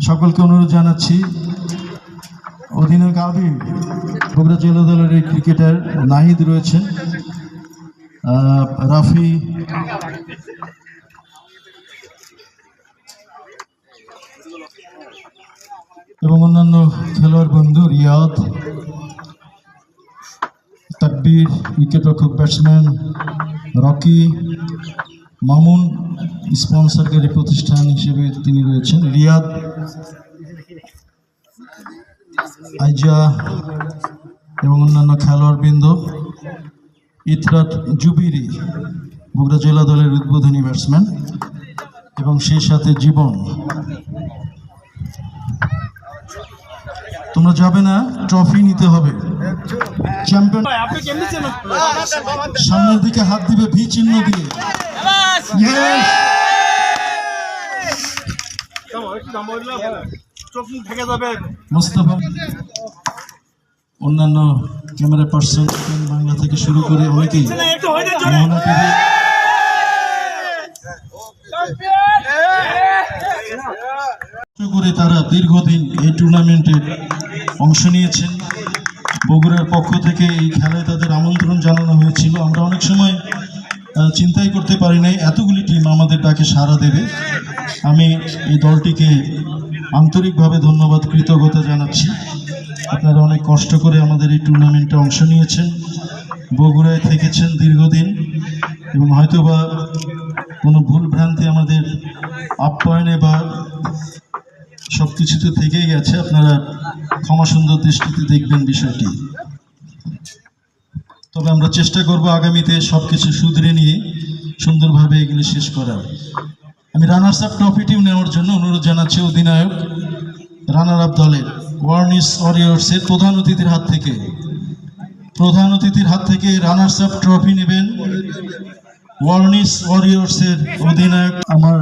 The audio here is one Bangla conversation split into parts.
সকলকে অনুরোধ জানাচ্ছি, অধিনায়ক আবির, বগুড়া জেলা দলের এই ক্রিকেটার নাহিদ রয়েছেন, রাফি, এবং অন্যান্য খেলোয়াড় বন্ধু, রিয়াদ, তাকবীর, উইকেটরক্ষক ব্যাটসম্যান, রকি, মামুন স্পন্সরকারী প্রতিষ্ঠান হিসেবে তিনি রয়েছেন, রিয়াদ, আইজা এবং অন্যান্য খেলোয়াড়বৃন্দ, ইতরাত জুবিরি বগুড়া জেলা দলের উদ্বোধনী ব্যাটসম্যান, এবং সেই সাথে জীবন। তোমরা যাবে না, ট্রফি নিতে হবে। চ্যাম্পিয়ন সামনের দিকে হাত দিবে ভি চিহ্ন দিয়ে। মুস্তাফা, অন্যান্য ক্যামেরা পার্সন বাংলা থেকে শুরু করে অনেকেই, মোহনা টিভি, করে তারা দীর্ঘদিন এই টুর্নামেন্টে অংশ নিয়েছেন। বগুড়ার পক্ষ থেকে এই খেলায় তাদের আমন্ত্রণ জানানো হয়েছিল। আমরা অনেক সময় চিন্তাই করতে পারি নাই এতগুলি টিম আমাদের ডাকে সাড়া দেবে। আমি এই দলটিকে আন্তরিকভাবে ধন্যবাদ, কৃতজ্ঞতা জানাচ্ছি। আপনারা অনেক কষ্ট করে আমাদের এই টুর্নামেন্টে অংশ নিয়েছেন, বগুড়ায় থেকেছেন দীর্ঘদিন, এবং হয়তোবা কোনো ভুল ভ্রান্তি আমাদের আপ্যায়নে বা সব কিছুতে থেকেই গেছে। আপনারা ক্ষমা সুন্দর দৃষ্টিতে দেখবেন বিষয়টি। তবে আমরা চেষ্টা করব আগামীতে সব কিছু শুধরে নিয়ে সুন্দরভাবে এগুলি শেষ করার। আমি রানার্স আপ ট্রফিটি নেওয়ার জন্য অনুরোধ জানাচ্ছি অধিনায়ক রানার আপ দলের ওয়ার্নিস ওয়ারিয়র্সের প্রধান অতিথির হাত থেকে রানার্স আপ ট্রফি নেবেন ওয়ার্নিস ওয়ারিয়র্সের অধিনায়ক। আমার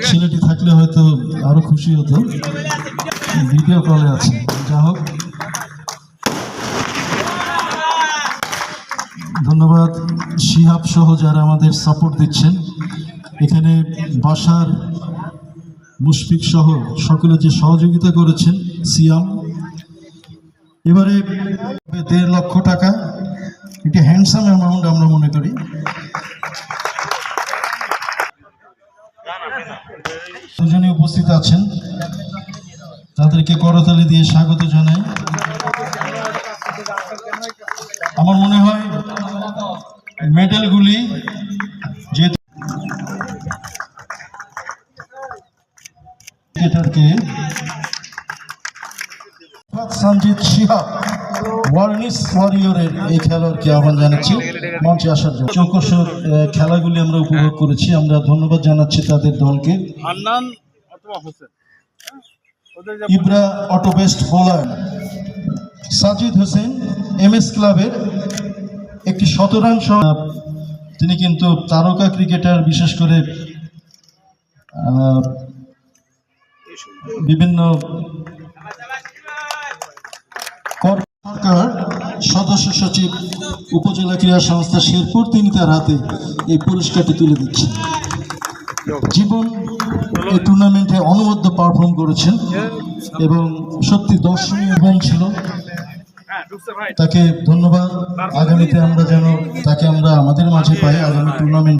ছেলেটি থাকলে হয়তো আরো খুশি হতো, ভিডিও কলে আছে। যা হোক, ধন্যবাদ শিহাব সহ যারা আমাদের সাপোর্ট দিচ্ছেন। এখানে বাসার, মুশফিক সহ সকলে যে সহযোগিতা করেছেন, সিয়াম। এবারে 1.5 লক্ষ টাকা, এটি হ্যান্ডসাম অ্যামাউন্ট আমরা মনে করি। দুজনে উপস্থিত আছেন, তাদেরকে করতালি দিয়ে স্বাগত জানাই। আমার মনে হয় মেডেলগুলি যে ক্রিকেটারকে সঞ্জিত শিহাব ওয়ার্নিস ওয়ারিয়রের এই খেলোয়াড়কে আহ্বান জানাচ্ছি মঞ্চে আসার জন্য। চৌকসর খেলাগুলি আমরা উপভোগ করেছি, আমরা ধন্যবাদ জানাচ্ছি তাদের দলকে। Ibra auto best bowler, Sajid Hossain MS ক্লাবের একটি শতরান, তিনি কিন্তু তারকা ক্রিকেটার, বিশেষ করে বিভিন্ন সরকার সদস্য সচিব, উপজেলা ক্রীড়া সংস্থা শেরপুর, তিনি তার হাতে এই পুরস্কারটি তুলে দিচ্ছেন। জীবন এই টুর্নামেন্টে অনবদ্য পারফর্ম করেছেন এবং সত্যি দর্শনীয় এবং ছিল। তাকে ধন্যবাদ। আগামীতে আমরা যেন তাকে আমরা আমাদের মাঝে পাই আগামী tournament.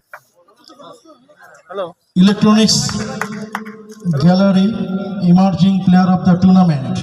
Electronics gallery emerging player of the tournament.